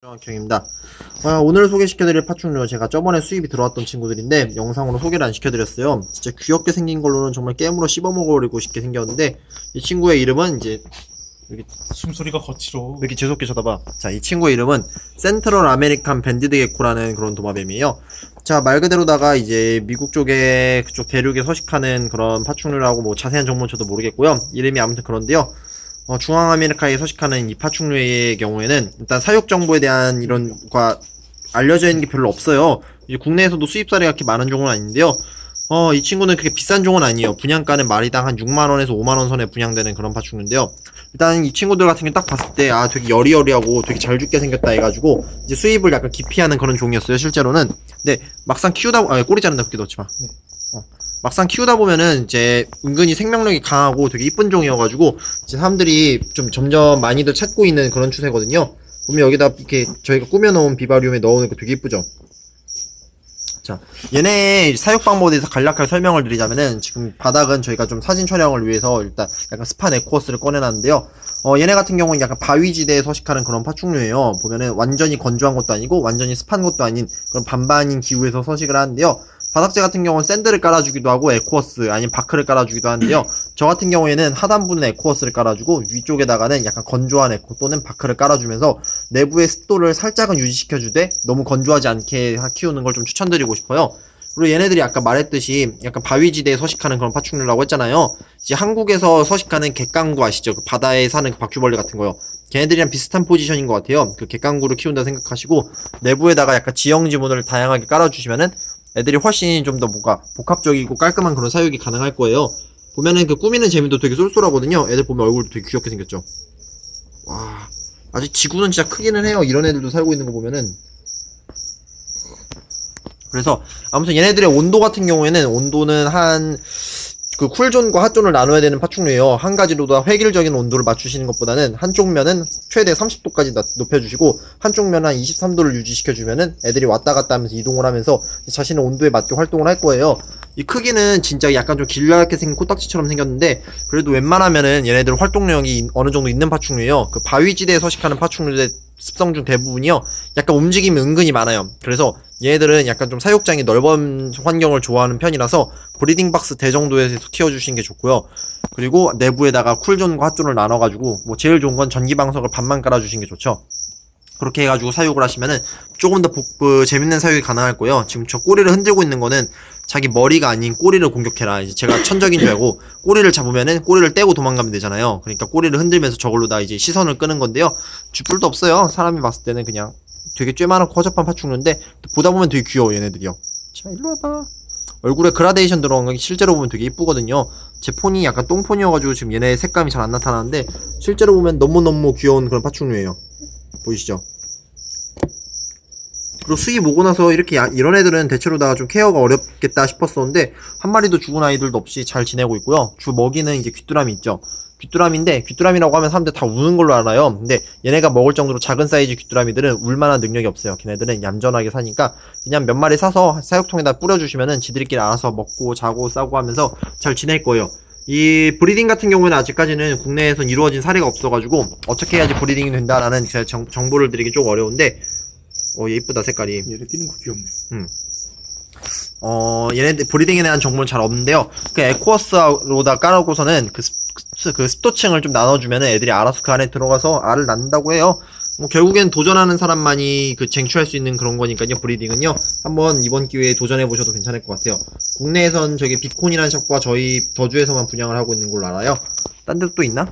정학형입니다. 오늘 소개시켜드릴 파충류 제가 저번에 수입이 들어왔던 친구들인데 영상으로 소개를 안 시켜드렸어요. 진짜 귀엽게 생긴 걸로는 정말 깨물어 씹어먹어버리고 싶게 생겼는데 이 친구의 이름은 이제 여기 숨소리가 거칠어. 이렇게 재수없게 쳐다봐. 자, 이 친구의 이름은 센트럴 아메리칸 밴디드 게코라는 그런 도마뱀이에요. 자, 말 그대로다가 이제 미국 쪽에 그쪽 대륙에 서식하는 그런 파충류라고 뭐 자세한 정보는 저도 모르겠고요. 이름이 아무튼 그런데요. 중앙아메리카에 서식하는 이 파충류의 경우에는 일단 사육 정보에 대한 이런 과 알려져 있는 게 별로 없어요. 이제 국내에서도 수입 사례가 그렇게 많은 종은 아닌데요. 이 친구는 그렇게 비싼 종은 아니에요. 분양가는 마리당 한 6만원에서 5만원 선에 분양되는 그런 파충류인데요. 일단 이 친구들 같은 경우 딱 봤을 때 되게 여리여리하고 되게 잘 죽게 생겼다 해가지고 이제 수입을 약간 기피하는 그런 종이었어요, 실제로는. 근데 막상 키우다 꼬리 자른다 그렇게 넣지 마. 네. 막상 키우다 보면은 이제 은근히 생명력이 강하고 되게 이쁜 종이어가지고 이제 사람들이 좀 점점 많이들 찾고 있는 그런 추세거든요. 보면 여기다 이렇게 저희가 꾸며놓은 비바리움에 넣어놓으니까 되게 이쁘죠. 자, 얘네 사육 방법에 대해서 간략하게 설명을 드리자면은 지금 바닥은 저희가 좀 사진 촬영을 위해서 일단 약간 스판 에코어스를 꺼내놨는데요. 얘네 같은 경우는 약간 바위지대에 서식하는 그런 파충류예요. 보면은 완전히 건조한 것도 아니고 완전히 습한 것도 아닌 그런 반반인 기후에서 서식을 하는데요. 바닥재 같은 경우는 샌드를 깔아주기도 하고 에코어스 아니면 바크를 깔아주기도 하는데요. 저 같은 경우에는 하단부는 에코어스를 깔아주고 위쪽에다가는 약간 건조한 에코 또는 바크를 깔아주면서 내부의 습도를 살짝은 유지시켜주되 너무 건조하지 않게 키우는 걸 좀 추천드리고 싶어요. 그리고 얘네들이 아까 말했듯이 약간 바위지대에 서식하는 그런 파충류라고 했잖아요. 이제 한국에서 서식하는 갯강구 아시죠? 그 바다에 사는 그 바퀴벌레 같은 거요. 걔네들이랑 비슷한 포지션인 것 같아요. 그 갯강구를 키운다 생각하시고 내부에다가 약간 지형 지문을 다양하게 깔아주시면은 애들이 훨씬 좀 더 뭔가 복합적이고 깔끔한 그런 사육이 가능할 거예요. 보면은 그 꾸미는 재미도 되게 쏠쏠하거든요. 애들 보면 얼굴도 되게 귀엽게 생겼죠. 와, 아직 지구는 진짜 크기는 해요. 이런 애들도 살고 있는 거 보면은. 그래서 아무튼 얘네들의 온도 같은 경우에는 온도는 한 그 쿨존과 핫존을 나눠야 되는 파충류예요. 한 가지로 다 획일적인 온도를 맞추시는 것보다는 한쪽 면은 최대 30도까지 높여주시고 한쪽 면은 한 23도를 유지시켜주면은 애들이 왔다 갔다 하면서 이동을 하면서 자신의 온도에 맞게 활동을 할 거예요. 이 크기는 진짜 약간 좀 길게 생긴 코딱지처럼 생겼는데 그래도 웬만하면은 얘네들 활동력이 어느 정도 있는 파충류예요. 그 바위지대에 서식하는 파충류의 습성 중 대부분이요. 약간 움직임이 은근히 많아요. 그래서 얘네들은 약간 좀 사육장이 넓은 환경을 좋아하는 편이라서 브리딩 박스 대정도에서 키워주시는 게 좋고요. 그리고 내부에다가 쿨존과 핫존을 나눠가지고 뭐 제일 좋은 건 전기방석을 반만 깔아주시는 게 좋죠. 그렇게 해가지고 사육을 하시면은 조금 더 재밌는 사육이 가능할 거예요. 지금 저 꼬리를 흔들고 있는 거는 자기 머리가 아닌 꼬리를 공격해라. 이제 제가 천적인 줄 알고 꼬리를 잡으면은 꼬리를 떼고 도망가면 되잖아요. 그러니까 꼬리를 흔들면서 저걸로 다 이제 시선을 끄는 건데요. 쥐뿔도 없어요. 사람이 봤을 때는 그냥 되게 쬐만하고 허접한 파충류인데 보다 보면 되게 귀여워 얘네들이요. 자, 일로 와봐. 얼굴에 그라데이션 들어간 거 실제로 보면 되게 이쁘거든요. 제 폰이 약간 똥폰이어가지고 지금 얘네 색감이 잘 안 나타나는데 실제로 보면 너무너무 귀여운 그런 파충류예요. 보이시죠? 그리고 수입 오고 나서 이렇게 이런 애들은 대체로 다 좀 케어가 어렵겠다 싶었었는데 한 마리도 죽은 아이들도 없이 잘 지내고 있고요. 주 먹이는 이제 귀뚜라미 있죠. 귀뚜라미인데 귀뚜라미라고 하면 사람들 다 우는 걸로 알아요. 근데 얘네가 먹을 정도로 작은 사이즈 귀뚜라미들은 울만한 능력이 없어요. 걔네들은 얌전하게 사니까 그냥 몇 마리 사서 사육통에다 뿌려주시면은 지들끼리 알아서 먹고 자고 싸고 하면서 잘 지낼 거예요. 이 브리딩 같은 경우에는 아직까지는 국내에선 이루어진 사례가 없어가지고 어떻게 해야지 브리딩이 된다라는 정보를 드리기 좀 어려운데 얘 이쁘다 색깔이. 얘네 뛰는 거 귀엽네요. 얘네들 브리딩에 대한 정보는 잘 없는데요. 그 에코어스로다 깔아놓고서는 그 습도층을 좀 나눠주면은 애들이 알아서 그 안에 들어가서 알을 낳는다고 해요. 뭐 결국엔 도전하는 사람만이 그 쟁취할 수 있는 그런 거니까요. 브리딩은요. 한번 이번 기회에 도전해 보셔도 괜찮을 것 같아요. 국내에선 저기 비콘이라는 샵과 저희 더주에서만 분양을 하고 있는 걸로 알아요. 딴 데도 또 있나?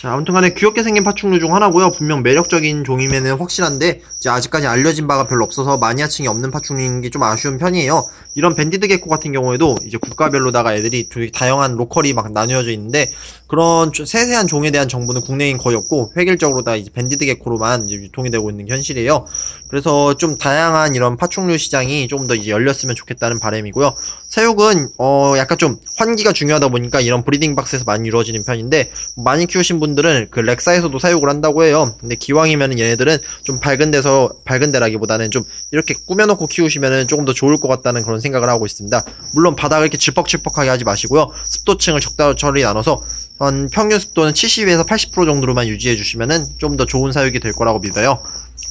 자, 아무튼간에 귀엽게 생긴 파충류 중 하나고요. 분명 매력적인 종이면은 확실한데 이제 아직까지 알려진 바가 별로 없어서 마니아층이 없는 파충류인 게 좀 아쉬운 편이에요. 이런 밴디드 게코 같은 경우에도 이제 국가별로다가 애들이 되게 다양한 로컬이 막 나뉘어져 있는데 그런 세세한 종에 대한 정보는 국내엔 거의 없고 획일적으로 다 이제 밴디드 게코로만 이제 유통이 되고 있는 현실이에요. 그래서 좀 다양한 이런 파충류 시장이 좀 더 이제 열렸으면 좋겠다는 바람이고요. 사육은 약간 좀 환기가 중요하다 보니까 이런 브리딩 박스에서 많이 이루어지는 편인데 많이 키우신 분들은 그 렉사에서도 사육을 한다고 해요. 근데 기왕이면은 얘네들은 좀 밝은 데라기보다는 좀 이렇게 꾸며놓고 키우시면은 조금 더 좋을 것 같다는 그런 생각을 하고 있습니다. 물론 바닥을 이렇게 질퍽질퍽하게 하지 마시고요. 습도층을 적절히 나눠서 한 평균 습도는 70에서 80% 정도로만 유지해 주시면은 좀 더 좋은 사육이 될 거라고 믿어요.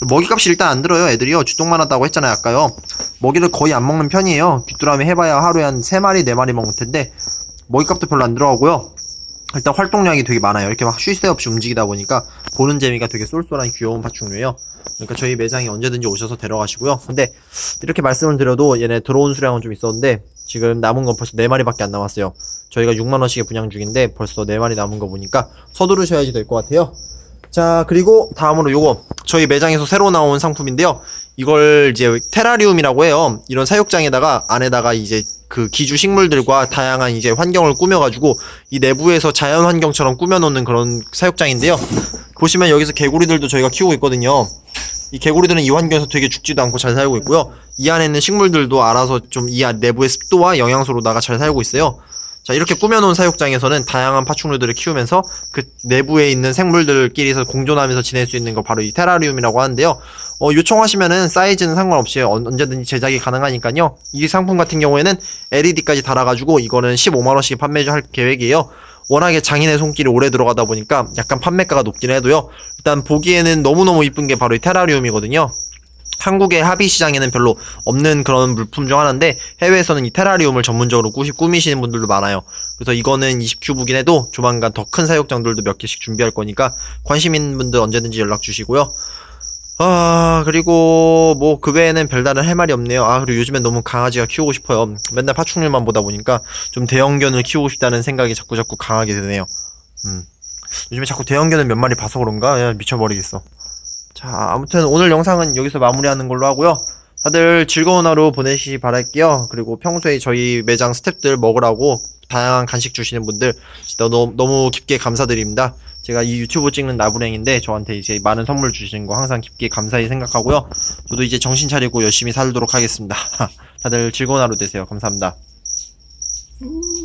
먹이값이 일단 안 들어요. 애들이요. 주똥만 하다고 했잖아요, 아까요. 먹이를 거의 안 먹는 편이에요. 귀뚜라미 해봐야 하루에 한 3마리, 4마리 먹을 텐데, 먹이값도 별로 안 들어가고요. 일단 활동량이 되게 많아요. 이렇게 막 쉴 새 없이 움직이다 보니까 보는 재미가 되게 쏠쏠한 귀여운 파충류예요. 그러니까 저희 매장에 언제든지 오셔서 데려가시고요. 근데 이렇게 말씀을 드려도 얘네 들어온 수량은 좀 있었는데 지금 남은 건 벌써 4마리밖에 안 남았어요. 저희가 6만원씩에 분양 중인데 벌써 4마리 남은 거 보니까 서두르셔야지 될 것 같아요. 자, 그리고 다음으로 요거 저희 매장에서 새로 나온 상품인데요. 이걸 이제 테라리움이라고 해요. 이런 사육장에다가 안에다가 이제 그 기주 식물들과 다양한 이제 환경을 꾸며가지고 이 내부에서 자연 환경처럼 꾸며놓는 그런 사육장인데요. 보시면 여기서 개구리들도 저희가 키우고 있거든요. 이 개구리들은 이 환경에서 되게 죽지도 않고 잘 살고 있고요. 이 안에 있는 식물들도 알아서 좀 이 내부의 습도와 영양소로다가 잘 살고 있어요. 자, 이렇게 꾸며놓은 사육장에서는 다양한 파충류들을 키우면서 그 내부에 있는 생물들끼리서 공존하면서 지낼 수 있는 거 바로 이 테라리움이라고 하는데요. 요청하시면은 사이즈는 상관없이 언제든지 제작이 가능하니까요. 이 상품 같은 경우에는 LED까지 달아가지고 이거는 15만원씩 판매할 계획이에요. 워낙에 장인의 손길이 오래 들어가다 보니까 약간 판매가가 높긴 해도요. 일단 보기에는 너무너무 이쁜 게 바로 이 테라리움이거든요. 한국의 하비 시장에는 별로 없는 그런 물품 중 하나인데 해외에서는 이 테라리움을 전문적으로 꾸미시는 분들도 많아요. 그래서 이거는 20큐브긴 해도 조만간 더 큰 사육장들도 몇 개씩 준비할 거니까 관심 있는 분들 언제든지 연락 주시고요. 그리고 뭐 그 외에는 별다른 할 말이 없네요. 그리고 요즘엔 너무 강아지가 키우고 싶어요. 맨날 파충류만 보다 보니까 좀 대형견을 키우고 싶다는 생각이 자꾸 강하게 되네요. 요즘에 자꾸 대형견을 몇 마리 봐서 그런가? 야, 미쳐버리겠어. 자, 아무튼 오늘 영상은 여기서 마무리하는 걸로 하고요. 다들 즐거운 하루 보내시기 바랄게요. 그리고 평소에 저희 매장 스태프들 먹으라고 다양한 간식 주시는 분들 진짜 너무 깊게 감사드립니다. 제가 이 유튜브 찍는 나부랭인데 저한테 이제 많은 선물 주시는 거 항상 깊게 감사히 생각하고요. 저도 이제 정신 차리고 열심히 살도록 하겠습니다. 다들 즐거운 하루 되세요. 감사합니다.